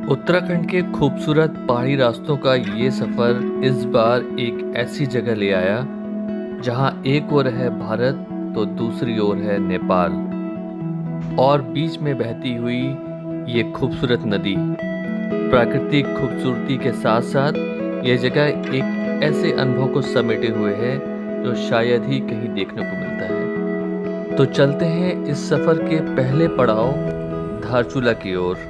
उत्तराखंड के खूबसूरत पहाड़ी रास्तों का ये सफ़र इस बार एक ऐसी जगह ले आया जहां एक ओर है भारत तो दूसरी ओर है नेपाल और बीच में बहती हुई ये खूबसूरत नदी। प्राकृतिक खूबसूरती के साथ साथ ये जगह एक ऐसे अनुभव को समेटे हुए है जो शायद ही कहीं देखने को मिलता है। तो चलते हैं इस सफ़र के पहले पड़ाव धारचूला की ओर।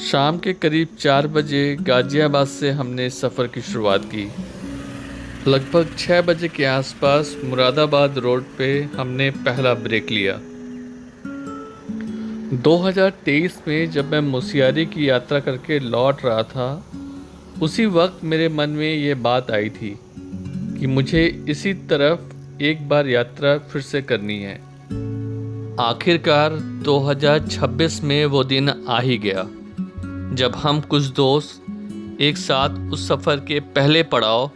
शाम के करीब 4 बजे गाजियाबाद से हमने सफ़र की शुरुआत की। लगभग 6 बजे के आसपास मुरादाबाद रोड पे हमने पहला ब्रेक लिया। 2023 में जब मैं मुसियारी की यात्रा करके लौट रहा था, उसी वक्त मेरे मन में ये बात आई थी कि मुझे इसी तरफ एक बार यात्रा फिर से करनी है। आखिरकार 2026 में वो दिन आ ही गया जब हम कुछ दोस्त एक साथ उस सफ़र के पहले पड़ाव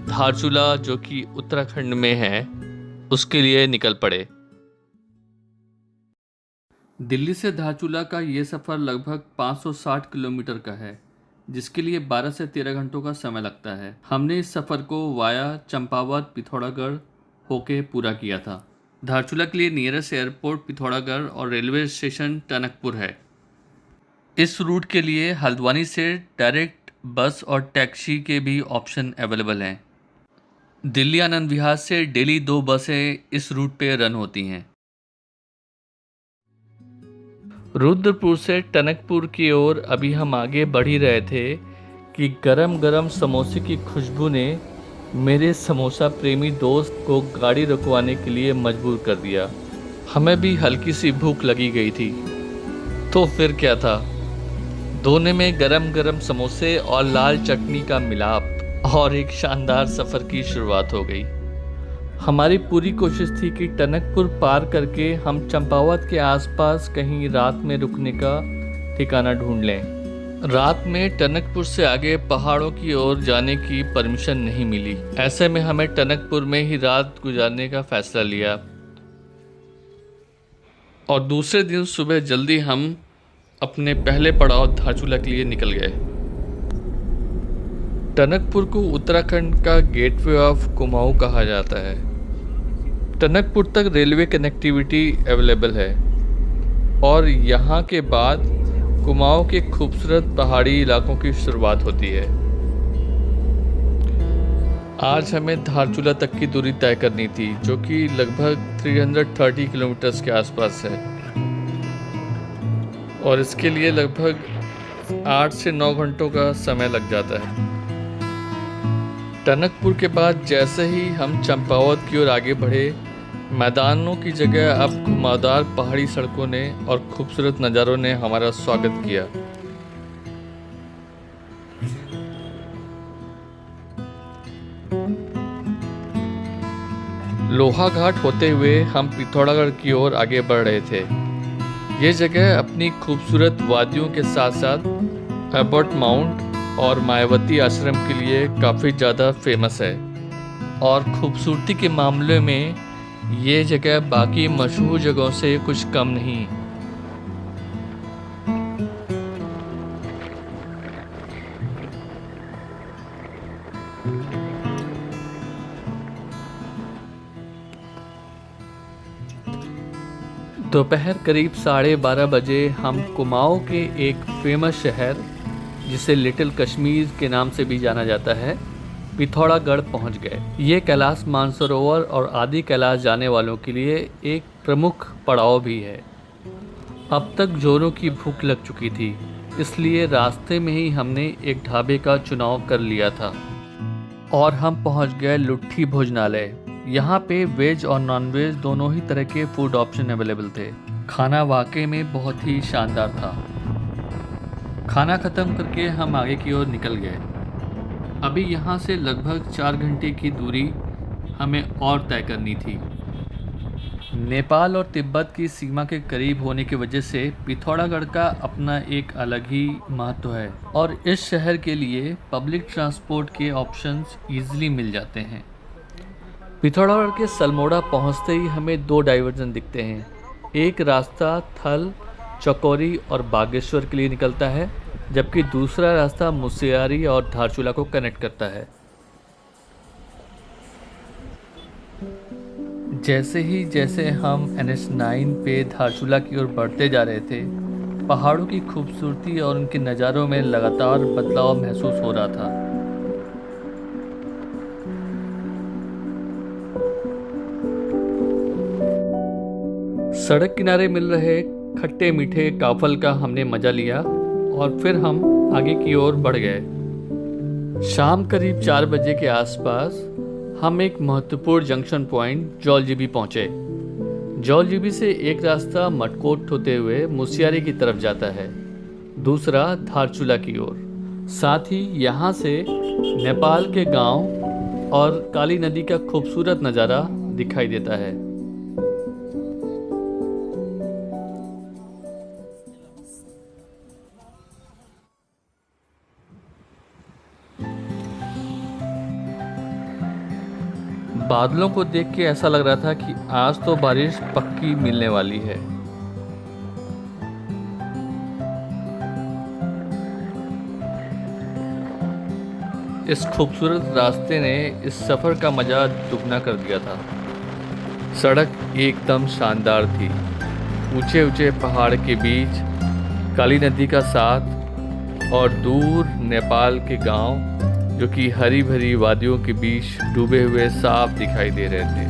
धारचूला, जो कि उत्तराखंड में है, उसके लिए निकल पड़े। दिल्ली से धारचूला का ये सफ़र लगभग 560 किलोमीटर का है, जिसके लिए 12 से 13 घंटों का समय लगता है। हमने इस सफ़र को वाया चंपावत पिथौरागढ़ होके पूरा किया था। धारचूला के लिए नियरेस्ट एयरपोर्ट पिथौरागढ़ और रेलवे स्टेशन टनकपुर है। इस रूट के लिए हल्द्वानी से डायरेक्ट बस और टैक्सी के भी ऑप्शन अवेलेबल हैं। दिल्ली आनंद विहार से डेली 2 बसें इस रूट पे रन होती हैं। रुद्रपुर से टनकपुर की ओर अभी हम आगे बढ़ ही रहे थे कि गरम गरम समोसे की खुशबू ने मेरे समोसा प्रेमी दोस्त को गाड़ी रुकवाने के लिए मजबूर कर दिया। हमें भी हल्की सी भूख लगी गई थी, तो फिर क्या था, दोनों में गरम गरम समोसे और लाल चटनी का मिलाप और एक शानदार सफ़र की शुरुआत हो गई। हमारी पूरी कोशिश थी कि टनकपुर पार करके हम चंपावत के आसपास कहीं रात में रुकने का ठिकाना ढूंढ लें। रात में टनकपुर से आगे पहाड़ों की ओर जाने की परमिशन नहीं मिली। ऐसे में हमें टनकपुर में ही रात गुजारने का फैसला लिया और दूसरे दिन सुबह जल्दी हम अपने पहले पड़ाव धारचूला के लिए निकल गए। टनकपुर को उत्तराखंड का गेटवे ऑफ कुमाऊं कहा जाता है। टनकपुर तक रेलवे कनेक्टिविटी अवेलेबल है और यहाँ के बाद कुमाऊं के खूबसूरत पहाड़ी इलाकों की शुरुआत होती है। आज हमें धारचूला तक की दूरी तय करनी थी, जो कि लगभग 330 किलोमीटर के आसपास है और इसके लिए लगभग 8 से 9 घंटों का समय लग जाता है। टनकपुर के बाद जैसे ही हम चंपावत की ओर आगे बढ़े, मैदानों की जगह अब घुमावदार पहाड़ी सड़कों ने और खूबसूरत नज़ारों ने हमारा स्वागत किया। लोहा घाट होते हुए हम पिथौरागढ़ की ओर आगे बढ़ रहे थे। ये जगह अपनी खूबसूरत वादियों के साथ साथ एबर्ट माउंट और मायावती आश्रम के लिए काफ़ी ज़्यादा फेमस है और खूबसूरती के मामले में ये जगह बाकी मशहूर जगहों से कुछ कम नहीं। दोपहर करीब 12:30 बजे हम कुमाऊं के एक फेमस शहर, जिसे लिटिल कश्मीर के नाम से भी जाना जाता है, पिथौरागढ़ पहुंच गए। ये कैलाश मानसरोवर और आदि कैलाश जाने वालों के लिए एक प्रमुख पड़ाव भी है। अब तक जोरों की भूख लग चुकी थी, इसलिए रास्ते में ही हमने एक ढाबे का चुनाव कर लिया था और हम पहुंच गए लुट्ठी भोजनालय। यहाँ पे वेज और नॉन वेज दोनों ही तरह के फूड ऑप्शन अवेलेबल थे। खाना वाकई में बहुत ही शानदार था। खाना ख़त्म करके हम आगे की ओर निकल गए। अभी यहाँ से लगभग 4 घंटे की दूरी हमें और तय करनी थी। नेपाल और तिब्बत की सीमा के करीब होने की वजह से पिथौरागढ़ का अपना एक अलग ही महत्व है और इस शहर के लिए पब्लिक ट्रांसपोर्ट के ऑप्शंस ईजिली मिल जाते हैं। पिथौरागढ़ के सलमोड़ा पहुंचते ही हमें दो डाइवर्जन दिखते हैं। एक रास्ता थल, चकोरी और बागेश्वर के लिए निकलता है, जबकि दूसरा रास्ता मुसियारी और धारचूला को कनेक्ट करता है। जैसे हम NH9 पे धारचूला की ओर बढ़ते जा रहे थे, पहाड़ों की खूबसूरती और उनके नज़ारों में लगातार बदलाव महसूस हो रहा था। सड़क किनारे मिल रहे खट्टे मीठे काफल का हमने मजा लिया और फिर हम आगे की ओर बढ़ गए। शाम करीब 4 बजे के आसपास हम एक महत्वपूर्ण जंक्शन पॉइंट जौलजीबी पहुंचे। जौलजीबी से एक रास्ता मटकोट होते हुए मुसियारी की तरफ जाता है, दूसरा धारचूला की ओर। साथ ही यहाँ से नेपाल के गांव और काली नदी का खूबसूरत नज़ारा दिखाई देता है। बादलों को देख के ऐसा लग रहा था कि आज तो बारिश पक्की मिलने वाली है। इस खूबसूरत रास्ते ने इस सफ़र का मज़ा दुगना कर दिया था। सड़क एकदम शानदार थी। ऊंचे ऊंचे पहाड़ के बीच काली नदी का साथ और दूर नेपाल के गांव जो कि हरी भरी वादियों के बीच डूबे हुए साफ दिखाई दे रहे थे।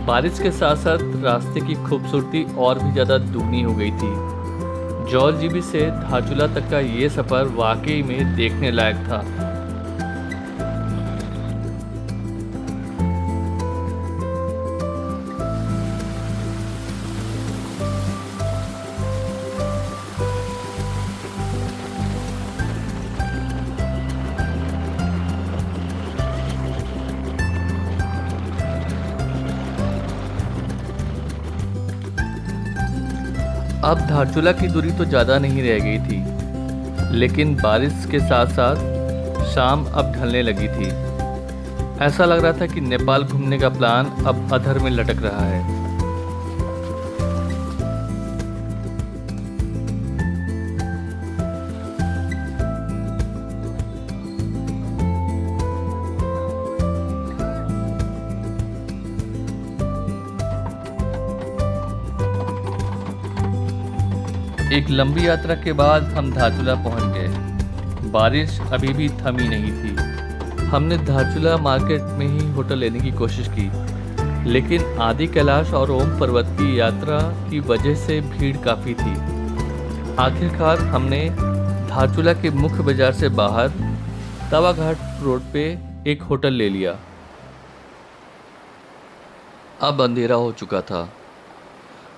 बारिश के साथ साथ रास्ते की खूबसूरती और भी ज़्यादा दुगनी हो गई थी। जौलजीबी से धारचूला तक का ये सफ़र वाकई में देखने लायक था। अब धारचूला की दूरी तो ज़्यादा नहीं रह गई थी, लेकिन बारिश के साथ साथ शाम अब ढलने लगी थी। ऐसा लग रहा था कि नेपाल घूमने का प्लान अब अधर में लटक रहा है। एक लंबी यात्रा के बाद हम धारचूला पहुंच गए। बारिश अभी भी थमी नहीं थी। हमने धारचूला मार्केट में ही होटल लेने की कोशिश की, लेकिन आदि कैलाश और ओम पर्वत की यात्रा की वजह से भीड़ काफ़ी थी। आखिरकार हमने धारचूला के मुख्य बाजार से बाहर तवाघाट रोड पे एक होटल ले लिया। अब अंधेरा हो चुका था।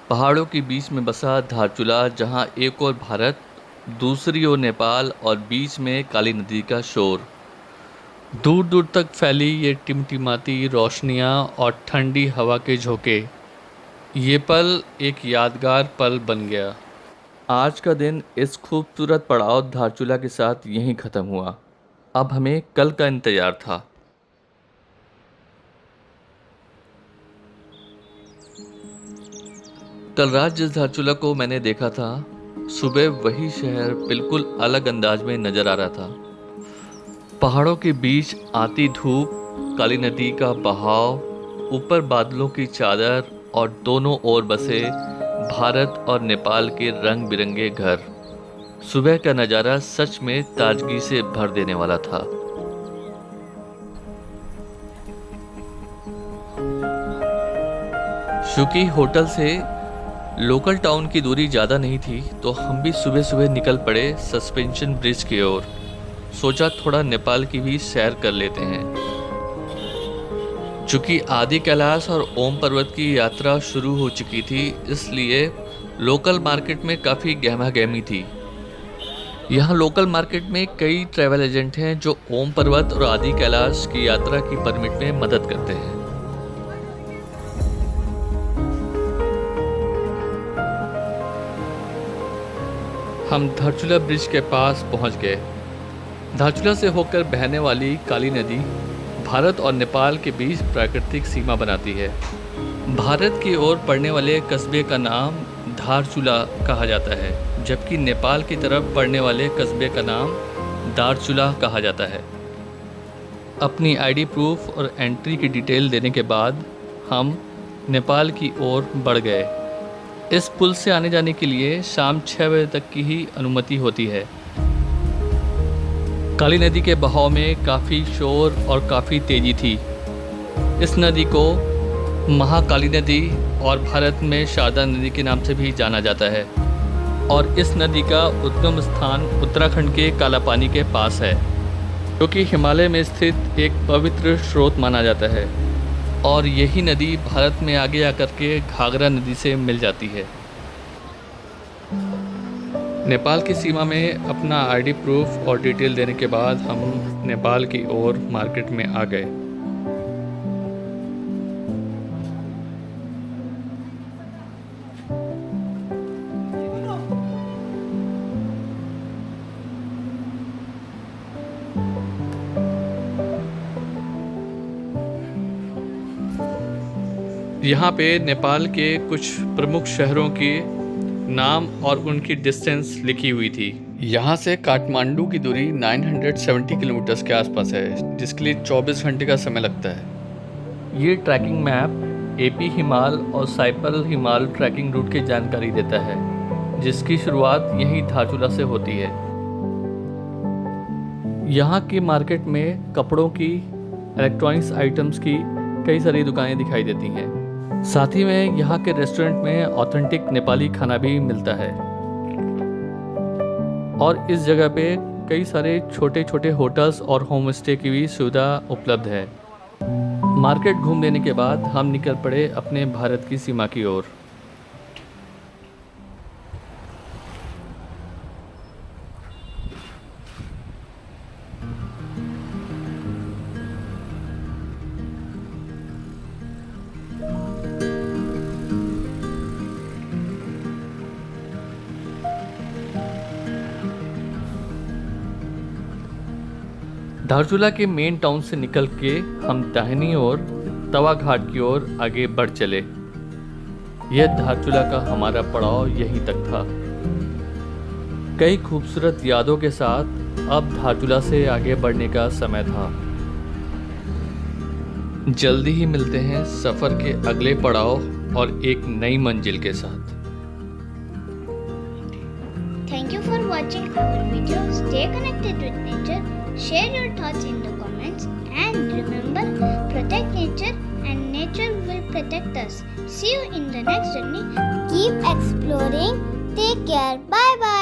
पहाड़ों के बीच में बसा धारचूला, जहां एक ओर भारत, दूसरी ओर नेपाल और बीच में काली नदी का शोर। दूर दूर तक फैली ये टिमटिमाती रोशनियां और ठंडी हवा के झोंके। ये पल एक यादगार पल बन गया। आज का दिन इस खूबसूरत पड़ाव धारचूला के साथ यहीं ख़त्म हुआ। अब हमें कल का इंतज़ार था। कल रात जिस धारचूला को मैंने देखा था, सुबह वही शहर बिल्कुल अलग अंदाज में नजर आ रहा था। पहाड़ों के बीच आती धूप, काली नदी का बहाव, ऊपर बादलों की चादर और दोनों ओर बसे भारत और नेपाल के रंग बिरंगे घर। सुबह का नज़ारा सच में ताजगी से भर देने वाला था। चूंकि होटल से लोकल टाउन की दूरी ज़्यादा नहीं थी, तो हम भी सुबह सुबह निकल पड़े सस्पेंशन ब्रिज की ओर। सोचा थोड़ा नेपाल की भी सैर कर लेते हैं। चूंकि आदि कैलाश और ओम पर्वत की यात्रा शुरू हो चुकी थी, इसलिए लोकल मार्केट में काफ़ी गहमा गहमी थी। यहाँ लोकल मार्केट में कई ट्रैवल एजेंट हैं जो ओम पर्वत और आदि कैलाश की यात्रा की परमिट में मदद करते हैं। हम धारचूला ब्रिज के पास पहुंच गए। धारचूला से होकर बहने वाली काली नदी भारत और नेपाल के बीच प्राकृतिक सीमा बनाती है। भारत की ओर पड़ने वाले कस्बे का नाम धारचूला कहा जाता है, जबकि नेपाल की तरफ पड़ने वाले कस्बे का नाम दारचूला कहा जाता है। अपनी आईडी प्रूफ और एंट्री की डिटेल देने के बाद हम नेपाल की ओर बढ़ गए। इस पुल से आने जाने के लिए शाम 6 बजे तक की ही अनुमति होती है। काली नदी के बहाव में काफ़ी शोर और काफ़ी तेज़ी थी। इस नदी को महाकाली नदी और भारत में शारदा नदी के नाम से भी जाना जाता है और इस नदी का उद्गम स्थान उत्तराखंड के कालापानी के पास है, जो कि हिमालय में स्थित एक पवित्र स्रोत माना जाता है और यही नदी भारत में आगे आकर के घाघरा नदी से मिल जाती है। नेपाल की सीमा में अपना आईडी प्रूफ और डिटेल देने के बाद हम नेपाल की ओर मार्केट में आ गए। यहाँ पे नेपाल के कुछ प्रमुख शहरों के नाम और उनकी डिस्टेंस लिखी हुई थी। यहाँ से काठमांडू की दूरी 970 किलोमीटर के आसपास है, जिसके लिए 24 घंटे का समय लगता है। ये ट्रैकिंग मैप एपी हिमाल और साइपल हिमाल ट्रैकिंग रूट की जानकारी देता है, जिसकी शुरुआत यहीं धारचूला से होती है। यहाँ की मार्केट में कपड़ों की, इलेक्ट्रॉनिक्स आइटम्स की कई सारी दुकानें दिखाई देती हैं। साथ ही में यहाँ के रेस्टोरेंट में ऑथेंटिक नेपाली खाना भी मिलता है और इस जगह पे कई सारे छोटे छोटे होटल्स और होम स्टे की भी सुविधा उपलब्ध है। मार्केट घूम लेने के बाद हम निकल पड़े अपने भारत की सीमा की ओर। धारचूला के मेन टाउन से निकल के हम दाहिनी ओर तवा घाट की ओर आगे बढ़ चले। यह धारचूला का हमारा पड़ाव यहीं तक था। कई खूबसूरत यादों के साथ अब धारचूला से आगे बढ़ने का समय था। जल्दी ही मिलते हैं सफ़र के अगले पड़ाव और एक नई मंजिल के साथ। Thank you for watching our video. Stay connected with nature. Share your thoughts in the comments and remember, protect nature and nature will protect us. See you in the next journey. Keep exploring. Take care. Bye bye.